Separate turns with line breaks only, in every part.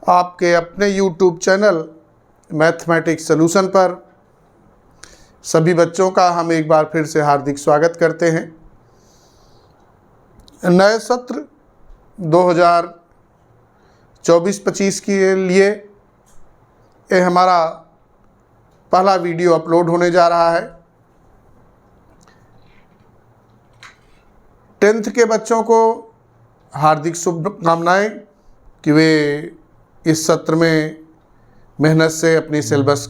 आपके अपने YouTube channel mathematics solution पर सभी बच्चों का हम एक बार फिर से हार्दिक स्वागत करते हैं। नए सत्र 2024-25 के लिए ये हमारा पहला वीडियो अपलोड होने जा रहा है। 10th के बच्चों को हार्दिक शुभकामनाएं कि वे इस सत्र में मेहनत से अपनी सिलेबस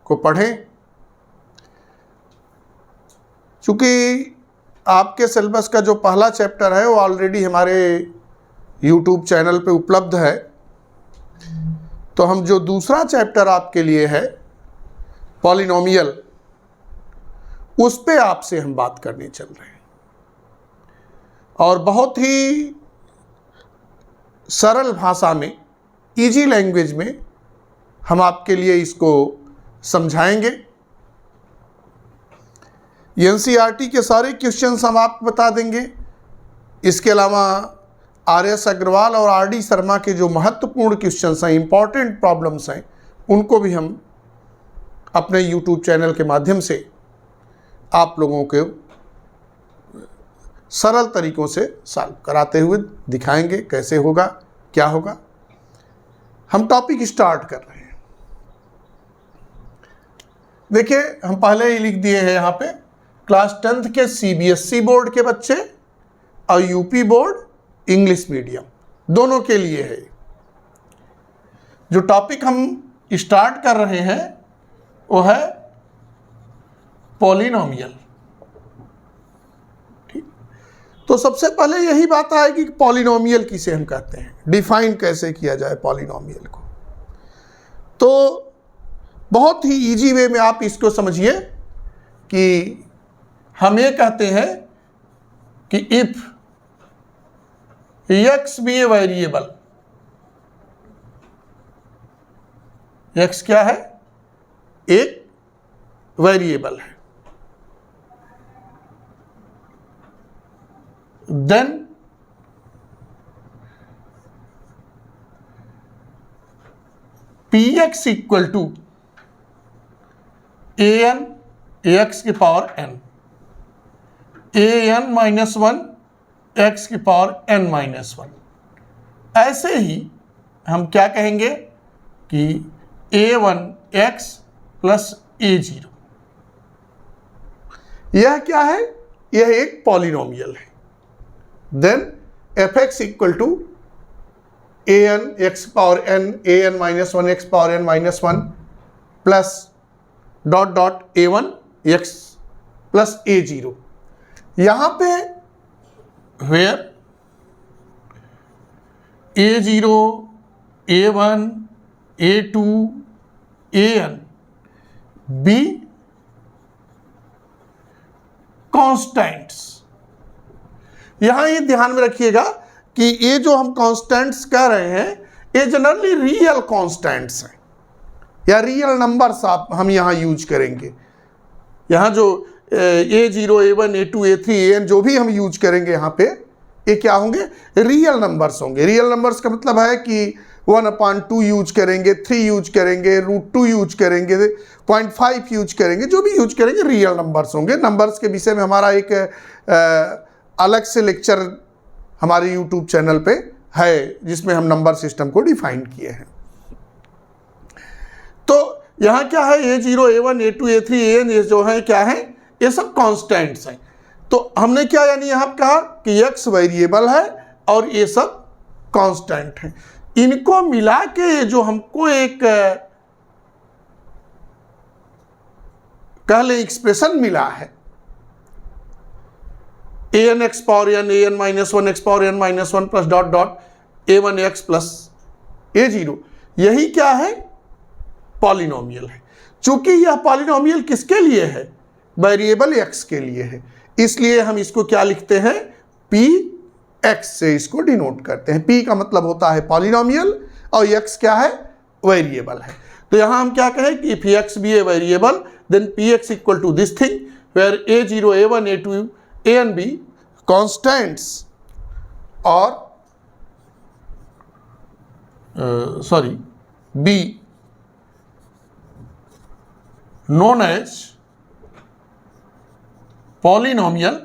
को पढ़ें। चूँकि आपके सिलेबस का जो पहला चैप्टर है वो ऑलरेडी हमारे YouTube चैनल पे उपलब्ध है, तो हम जो दूसरा चैप्टर आपके लिए है पॉलिनोमियल, उस पे आपसे हम बात करने चल रहे हैं और बहुत ही सरल भाषा में, इजी लैंग्वेज में हम आपके लिए इसको समझाएंगे। एनसीईआरटी के सारे क्वेश्चंस हम आपको बता देंगे। इसके अलावा आर.एस. अग्रवाल और आर.डी. शर्मा के जो महत्वपूर्ण क्वेश्चंस हैं, इंपॉर्टेंट प्रॉब्लम्स हैं, उनको भी हम अपने यूट्यूब चैनल के माध्यम से आप लोगों को सरल तरीक़ों से सॉल्व कराते हुए दिखाएंगे कैसे होगा, क्या होगा। हम टॉपिक स्टार्ट कर रहे हैं। देखिए, हम पहले ही लिख दिए हैं यहाँ पे, क्लास 10th के सीबीएसई बोर्ड के बच्चे और यूपी बोर्ड इंग्लिश मीडियम दोनों के लिए है। जो टॉपिक हम स्टार्ट कर रहे हैं वो है पॉलिनोमियल। ठीक, तो सबसे पहले यही बात आएगी कि पॉलिनोमियल किसे हम कहते हैं, डिफाइन कैसे किया जाए पॉलिनोमियल को। तो बहुत ही इजी वे में आप इसको समझिए कि हम ये कहते हैं कि if x be a variable, x क्या है, एक वेरिएबल है, then px equal to an x की power n, an minus 1 x की पावर n माइनस 1। ऐसे ही हम क्या कहेंगे कि a1x प्लस a0, यह क्या है, यह एक पॉलिनोमियल है। Then fx equal to an x power n, an minus 1 x power n minus 1 plus dot dot a1 x plus a0। यहाँ पे where a0, a1, a2, an B constants. यहाँ ये ध्यान में रखिएगा कि ये जो हम कॉन्स्टेंट्स कह रहे हैं ये जनरली रियल कॉन्स्टेंट्स हैं या रियल नंबर्स आप हम यहाँ यूज करेंगे। यहाँ जो a0, a1, a2, a3, an जो भी हम यूज करेंगे यहाँ पे, ये क्या होंगे, रियल नंबर्स होंगे। रियल नंबर्स का मतलब है कि 1/2 यूज करेंगे, 3 यूज करेंगे, √2 यूज करेंगे, 0.5 यूज करेंगे, जो भी यूज करेंगे रियल नंबर्स होंगे। नंबर्स के विषय में हमारा एक अलग से लेक्चर हमारे यूट्यूब चैनल पे है जिसमें हम नंबर सिस्टम को डिफाइन किए हैं। तो यहाँ क्या है, a0, a1, a2, a3, an ये जो है क्या है, ये सब कांस्टेंट्स हैं। तो हमने क्या यानी यहाँ कहा कि x वेरिएबल है और ये सब कांस्टेंट हैं। इनको मिला के जो हमको एक कह ले एक्सप्रेशन मिला है, an x power n, an minus 1 x power n minus 1 plus dot dot a1x plus a0, यही क्या है, पॉलिनोमियल है। चूंकि यह पॉलिनोमियल किसके लिए है, वेरिएबल x के लिए है, इसलिए हम इसको क्या लिखते हैं, px से इसको डिनोट करते हैं। p का मतलब होता है पॉलिनोमियल और x क्या है, वेरिएबल है। तो यहां हम क्या कहें कि if x be a variable then px equal to this thing where a0, a1, a2, an be constants or be known as polynomial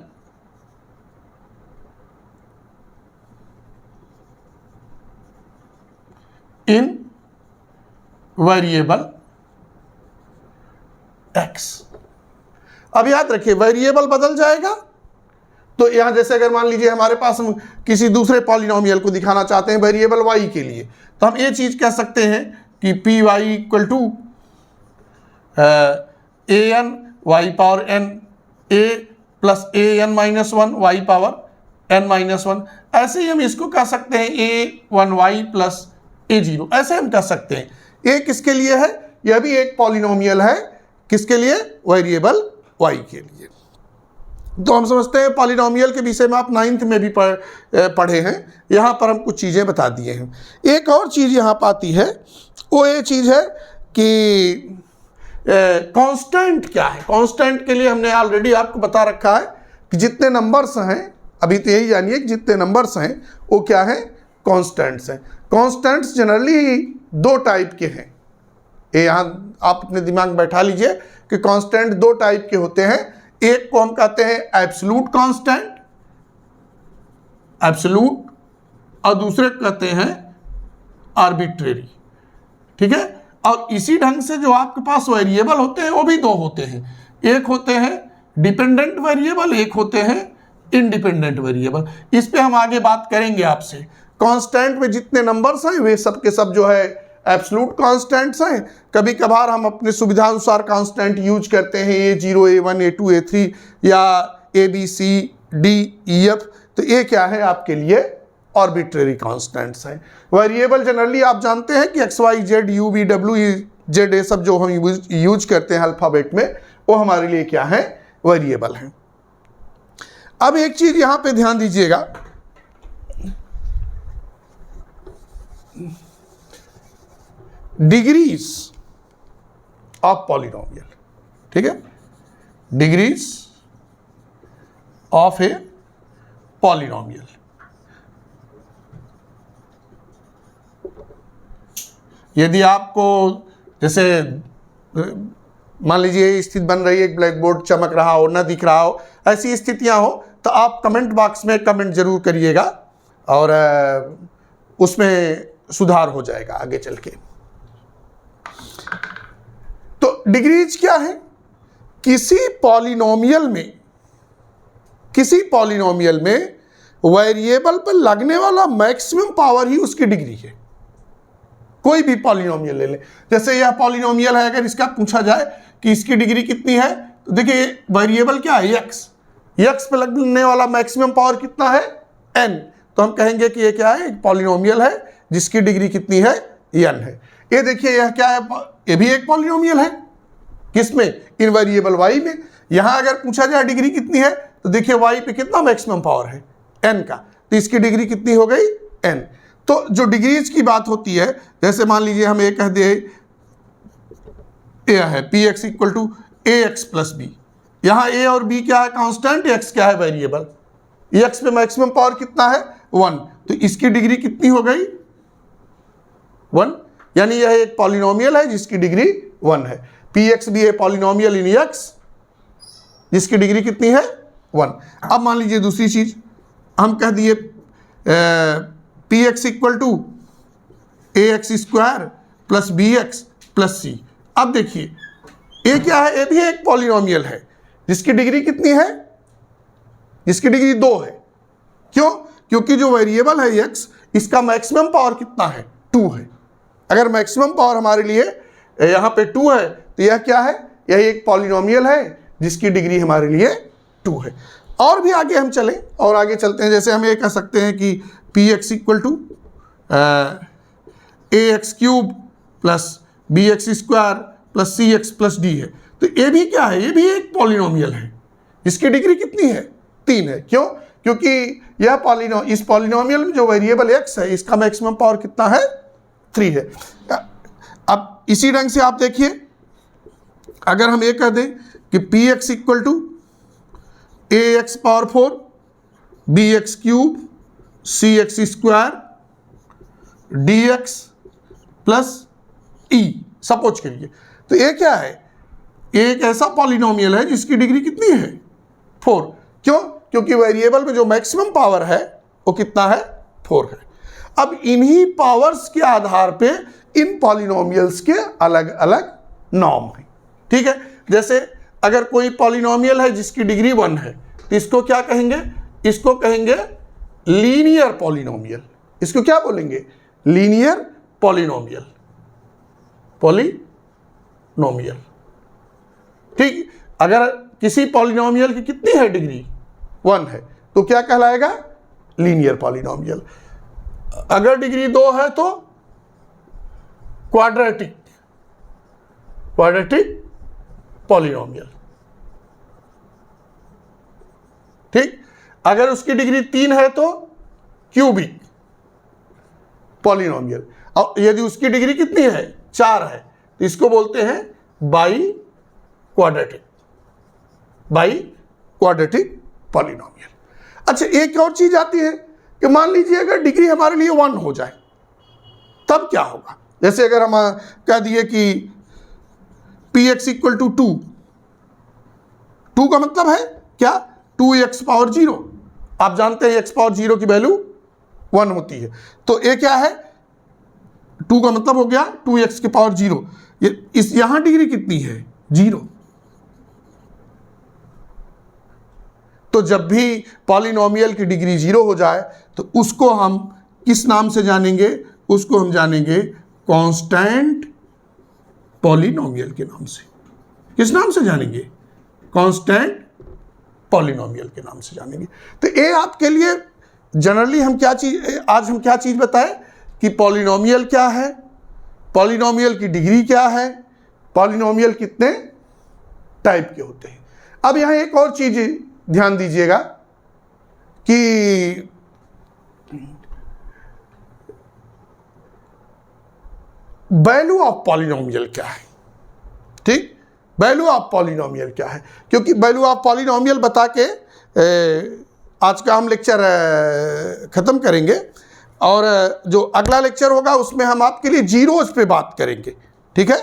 in variable x। अब याद रखिए वेरिएबल बदल जाएगा, तो यहां जैसे अगर मान लीजिए हमारे पास हम किसी दूसरे पॉलिनोमियल को दिखाना चाहते हैं वेरिएबल y के लिए, तो हम ये चीज कह सकते हैं कि P Y equal to A N Y power N A plus A N minus one Y power N minus one. ऐसे ही हम इसको कह सकते हैं A one Y plus A zero, ऐसे हम कह सकते हैं। ये किसके लिए है? यह भी एक पॉलिनोमियल है, किसके लिए? वेरिएबल y के लिए। तो हम समझते हैं पॉलिनोमियल के विषय में आप 9th में भी पढ़े हैं, यहाँ पर हम कुछ चीज़ें बता दिए हैं। एक और चीज़ यहाँ पर आती है, वो ये चीज़ है कि कांस्टेंट क्या है। कांस्टेंट के लिए हमने ऑलरेडी आपको बता रखा है कि जितने नंबर्स हैं, अभी तो यही जानिए कि जितने नंबर्स हैं वो क्या हैं? कांस्टेंट्स हैं। कांस्टेंट्स जनरली दो टाइप के हैं। ये यहाँ आप अपने दिमाग में बैठा लीजिए कि कांस्टेंट दो टाइप के होते हैं। एक को हम कहते हैं एब्सोल्यूट कांस्टेंट, एब्सोल्यूट, और दूसरे को कहते हैं आर्बिट्रेरी। ठीक है। और इसी ढंग से जो आपके पास वेरिएबल होते हैं वो भी दो होते हैं, एक होते हैं डिपेंडेंट वेरिएबल, एक होते हैं इंडिपेंडेंट वेरिएबल। इस पे हम आगे बात करेंगे आपसे। कांस्टेंट में जितने नंबर्स हैं वे सब के सब जो है एब्सोल्यूट कांस्टेंट्स हैं। कभी कभार हम अपनी सुविधा अनुसार कांस्टेंट यूज करते हैं, A0, A1, A2, A3 या ABCD EF, तो ये क्या है आपके लिए? आर्बिट्रेरी कांस्टेंट्स हैं। वेरिएबल जनरली आप जानते हैं कि XYZ UVW ये सब जो हम यूज करते हैं अल्फाबेट में, वो हमारे लिए क्या है? वेरिएबल हैं। अब एक चीज यहां पे ध्यान दीजिएगा, डिग्रीज ऑफ पॉलिनोमियल। ठीक है, डिग्रीज ऑफ ए पॉलिनोमियल। यदि आपको जैसे मान लीजिए स्थिति बन रही है, एक ब्लैक बोर्ड चमक रहा हो, ना दिख रहा हो, ऐसी स्थितियां हो, तो आप कमेंट बॉक्स में कमेंट जरूर करिएगा और उसमें सुधार हो जाएगा आगे चल के। तो डिग्रीज क्या है? किसी पॉलिनोमियल में वेरिएबल पर लगने वाला मैक्सिमम पावर ही उसकी डिग्री है। कोई भी पॉलिनोमियल ले लें, जैसे यह पॉलिनोमियल है, अगर इसका पूछा जाए कि इसकी डिग्री कितनी है, तो देखिए वेरिएबल क्या है? x पे लगने वाला मैक्सिमम पावर कितना है? n। तो हम कहेंगे कि ये क्या है? एक पॉलिनोमियल है जिसकी डिग्री कितनी है? n है। ये देखिए यह क्या है? ये भी एक पॉलिनोमियल है। किसमें? इन वेरिएबल y में। यहां अगर पूछा जाए डिग्री कितनी है, तो देखिए y पे कितना मैक्सिमम पावर है? n का, तो इसकी डिग्री कितनी हो गई? n। तो जो डिग्रीज की बात होती है, जैसे मान लीजिए हम ये कह दे ये है px equal to ax plus B. यहां a और b क्या है? कांस्टेंट, x क्या है? वेरिएबल। x पे मैक्सिमम पावर कितना है? 1। तो इसकी डिग्री कितनी हो गई? 1। यानी यह एक पॉलिनोमियल है जिसकी डिग्री 1 है। px भी है पॉलिनोमियल इन x जिसकी डिग्री कितनी है? 1। अब मान लीजिए दूसरी चीज हम कह दिए px equal to ax square plus bx plus c। अब देखिए ये क्या है? ये भी एक पॉलिनोमियल है जिसकी डिग्री कितनी है? जिसकी डिग्री 2 है। क्यों? क्योंकि जो वेरिएबल है x, इसका मैक्सिमम पावर कितना है? 2 है। अगर मैक्सिमम पावर हमारे लिए यहाँ पे 2 है, तो यह क्या है? यह एक पॉलिनोमियल है जिसकी डिग्री हमारे लिए 2 है। और भी आगे हम चलें, और आगे चलते हैं। जैसे हम ये कह सकते हैं कि px equal to ax cube plus bx square plus cx plus d है। तो ये भी क्या है? ये भी एक पॉलिनोमियल है जिसकी डिग्री कितनी है? 3 है। क्यों? क्योंकि यह इस पॉलिनोमियल में जो वेरिएबल x है, इसका मैक्सिमम पावर कितना है? 3 है। अब इसी ढंग से आप देखिए, अगर हम ये कह दें कि px equal to ax power 4 bx cube cx square dx plus E, suppose करिए। तो ये क्या है, एक ऐसा पॉलिनोमियल है जिसकी डिग्री कितनी है 4। क्यों? क्योंकि वेरिएबल में जो मैक्सिमम पावर है वो कितना है 4 है। अब इन्हीं पावर्स के आधार पे इन पॉलिनोमियल्स के अलग अलग नॉर्म हैं। ठीक है, जैसे अगर कोई पॉलिनोमियल है जिसकी डिग्री 1 है तो इसको क्या कहेंगे, इसको कहेंगे लीनियर पॉलिनोमियल। इसको क्या बोलेंगे, लीनियर पॉलिनोमियल, पॉलिनोमियल। ठीक, अगर किसी पॉलिनोमियल की कितनी है डिग्री 1 है तो क्या कहलाएगा, लीनियर पॉलिनोमियल। अगर डिग्री 2 है तो क्वाड्रेटिक, क्वाड्रेटिक पॉलिनोमियल। ठीक, अगर उसकी डिग्री 3 है तो क्यूबिक पॉलिनोमियल। और यदि उसकी डिग्री कितनी है 4 है तो इसको बोलते हैं by quadratic, by quadratic polynomial. अच्छा, एक और चीज आती है कि मान लीजिए अगर डिग्री हमारे लिए 1 हो जाए तब क्या होगा। जैसे अगर हम कह दिए कि px इक्वल टू 2 का मतलब है क्या, 2x पावर 0। आप जानते हैं x पावर 0 की वैल्यू 1 होती है, तो ये क्या है 2 का मतलब हो गया 2x की पावर 0। इस यहां डिग्री कितनी है 0। तो जब भी पॉलिनोमियल की डिग्री 0 हो जाए तो उसको हम किस नाम से जानेंगे, उसको हम जानेंगे कांस्टेंट पॉलिनोमियल के नाम से। किस नाम से जानेंगे, कांस्टेंट पॉलिनोमियल के नाम से जानेंगे। तो ये आपके लिए जनरली हम क्या चीज, आज हम क्या चीज बताएं कि पॉलिनोमियल क्या है, पॉलिनोमियल की डिग्री क्या है, पॉलिनोमियल कितने टाइप के होते हैं। अब यहां एक और चीज ध्यान दीजिएगा कि वैल्यू ऑफ पॉलिनोमियल क्या है। ठीक, वैल्यू ऑफ पॉलिनोमियल क्या है, क्योंकि वैल्यू ऑफ पॉलिनोमियल बता के आज का हम लेक्चर ख़त्म करेंगे और जो अगला लेक्चर होगा उसमें हम आपके लिए जीरोज पे बात करेंगे। ठीक है,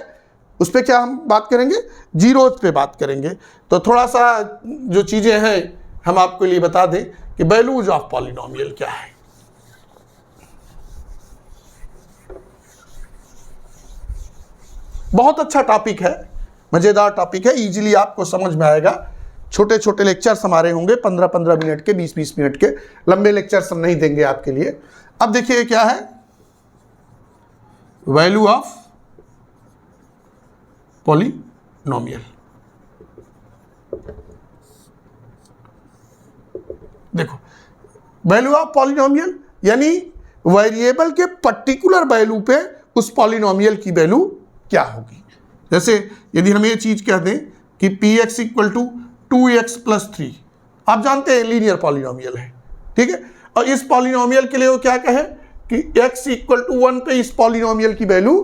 उस पर क्या हम बात करेंगे, जीरोज पे बात करेंगे। तो थोड़ा सा जो चीज़ें हैं हम आपके लिए बता दें कि वैल्यूज ऑफ पॉलिनोमियल क्या है। बहुत अच्छा टॉपिक है, मज़ेदार टॉपिक है, इजीली आपको समझ में आएगा। छोटे छोटे लेक्चर्स हमारे होंगे 15-15 मिनट के, 20-20 मिनट के, लंबे लेक्चर्स हम नहीं देंगे आपके लिए। अब देखिए क्या है वैल्यू ऑफ पॉलिनोमियल। देखो, वैल्यू ऑफ पॉलिनोमियल यानी वेरिएबल के पर्टिकुलर वैल्यू पे उस पॉलिनोमियल की वैल्यू क्या होगी। जैसे यदि हम ये चीज कह दें कि px equal to 2x plus 3, आप जानते हैं लीनियर पॉलिनोमियल है। ठीक है, और इस पॉलिनोमियल के लिए वो क्या कहे कि x इक्वल टू 1 पे इस पॉलिनोमियल की वैल्यू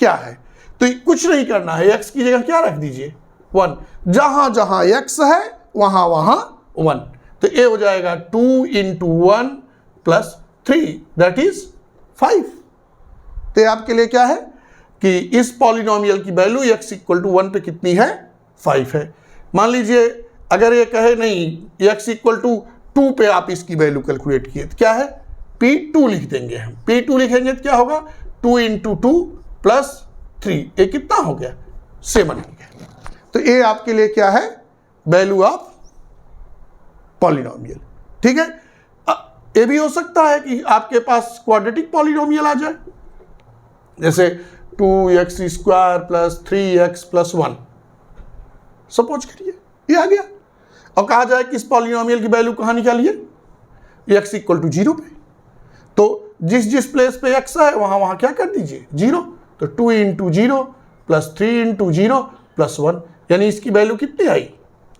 क्या है। तो कुछ नहीं करना है, x की जगह क्या रख दीजिए 1, जहां जहां x है वहां वहां 1। तो ये हो जाएगा 2 इंटू 1 प्लस 3 दैट इज 5। तो ये आपके लिए क्या है कि इस पॉलिनोमियल की वैल्यू x इक्वल टू 1 पे कितनी है 5 है। मान लीजिए अगर ये कहे नहीं x इक्वल टू 2 पे आप इसकी वैल्यू कैलकुलेट किए तो क्या है P2 लिख देंगे हम। P2 लिखेंगे तो क्या होगा 2 इंटू 2 प्लस 3, ये कितना हो गया 7 हो गया। तो ये आपके लिए क्या है वैल्यू ऑफ पॉलिनोमियल। ठीक है, ये भी हो सकता है कि आपके पास क्वाड्रेटिक पॉलिनोमियल आ जाए, जैसे 2x square plus 3x plus 1 suppose करिए ये आ गया, और कहा जाए कि इस पॉलिनोमियल की वैल्यू कहाँ निकालिए x इक्वल टू 0 पे। तो जिस जिस प्लेस पे x है वहां वहां क्या कर दीजिए 0। तो 2 इंटू 0 प्लस 3 इंटू 0 प्लस 1, यानी इसकी वैल्यू कितनी आई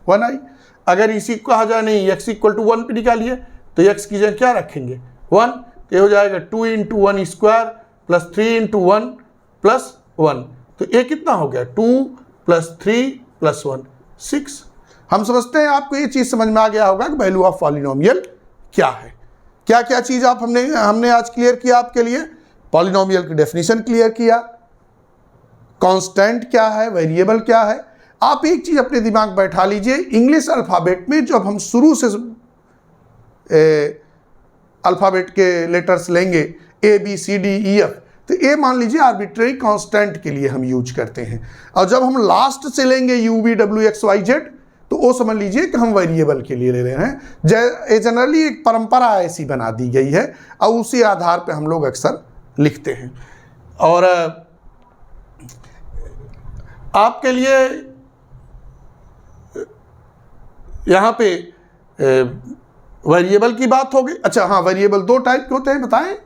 1 आई। अगर इसी को कहा जाए नहीं x इक्वल टू 1 पे निकालिए तो x की जगह क्या रखेंगे 1, तो ये हो जाएगा 2 into 1 square plus 3 into 1 plus 1। तो ये कितना हो गया 2 प्लस 3 प्लस 1 6। हम समझते हैं आपको ये चीज समझ में आ गया होगा कि वैल्यू ऑफ पॉलिनोमियल क्या है। क्या क्या चीज आप हमने आज क्लियर किया आपके लिए। पॉलिनोमियल की डेफिनेशन क्लियर किया, कांस्टेंट क्या है, वेरिएबल क्या है। आप एक चीज़ अपने दिमाग बैठा लीजिए, इंग्लिश अल्फ़ाबेट में जब हम शुरू से अल्फ़ाबेट के लेटर्स लेंगे ABCDEF, तो ए मान लीजिए आर्बिट्रेरी कांस्टेंट के लिए हम यूज करते हैं, और जब हम लास्ट से लेंगे UVWXYZ तो वो समझ लीजिए कि हम वेरिएबल के लिए ले रहे हैं। जनरली एक परंपरा ऐसी बना दी गई है और उसी आधार पे हम लोग अक्सर लिखते हैं। और आपके लिए यहाँ पे वेरिएबल की बात होगी। अच्छा हाँ, वेरिएबल दो टाइप के होते हैं, बताएं,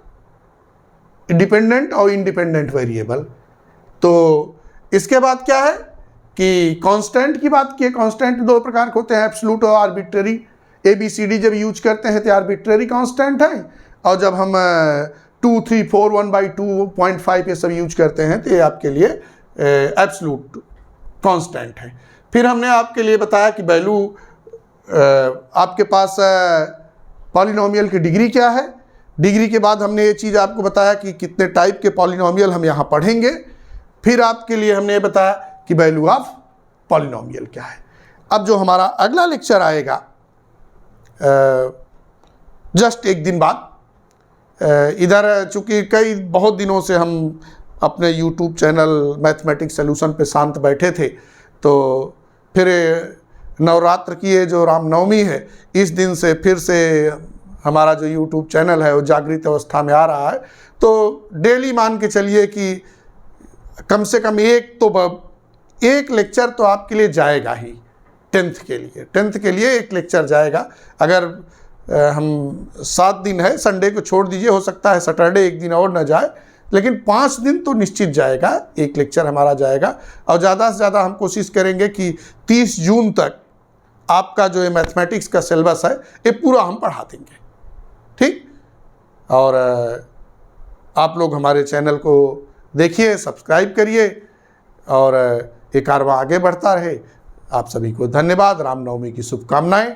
डिपेंडेंट और इंडिपेंडेंट वेरिएबल। तो इसके बाद क्या है कि कांस्टेंट की बात की। कांस्टेंट दो प्रकार के होते हैं, एब्सोल्यूट और आर्बिट्रेरी। ABCD जब यूज करते हैं तो आर्बिट्रेरी कांस्टेंट है, और जब हम 2, 3, 4, 1/2.5 ये सब यूज करते हैं तो ये आपके लिए एब्सोल्यूट कांस्टेंट है। फिर हमने आपके लिए बताया कि वैल्यू आपके पास पॉलिनोमियल की डिग्री क्या है। डिग्री के बाद हमने ये चीज़ आपको बताया कि कितने टाइप के पॉलिनोमियल हम यहाँ पढ़ेंगे। फिर आपके लिए हमने बताया कि वैल्यू ऑफ पॉलिनोमियल क्या है। अब जो हमारा अगला लेक्चर आएगा जस्ट एक दिन बाद, इधर चूँकि बहुत दिनों से हम अपने YouTube चैनल मैथमेटिक्स सॉल्यूशन पे शांत बैठे थे, तो फिर नवरात्र की ये जो रामनवमी है, इस दिन से फिर से हमारा जो YouTube चैनल है वो जागृत अवस्था में आ रहा है। तो डेली मान के चलिए कि कम से कम एक लेक्चर तो आपके लिए जाएगा ही। 10th के लिए एक लेक्चर जाएगा। अगर हम 7 दिन है, संडे को छोड़ दीजिए, हो सकता है सैटरडे एक दिन और न जाए, लेकिन 5 दिन तो निश्चित जाएगा, एक लेक्चर हमारा जाएगा। और ज़्यादा से ज़्यादा हम कोशिश करेंगे कि 30 जून तक आपका जो ये मैथमेटिक्स का सिलेबस है ये पूरा हम पढ़ा देंगे, ठीक। और आप लोग हमारे चैनल को देखिए, सब्सक्राइब करिए, और ये कारवां आगे बढ़ता रहे। आप सभी को धन्यवाद। रामनवमी की शुभकामनाएं।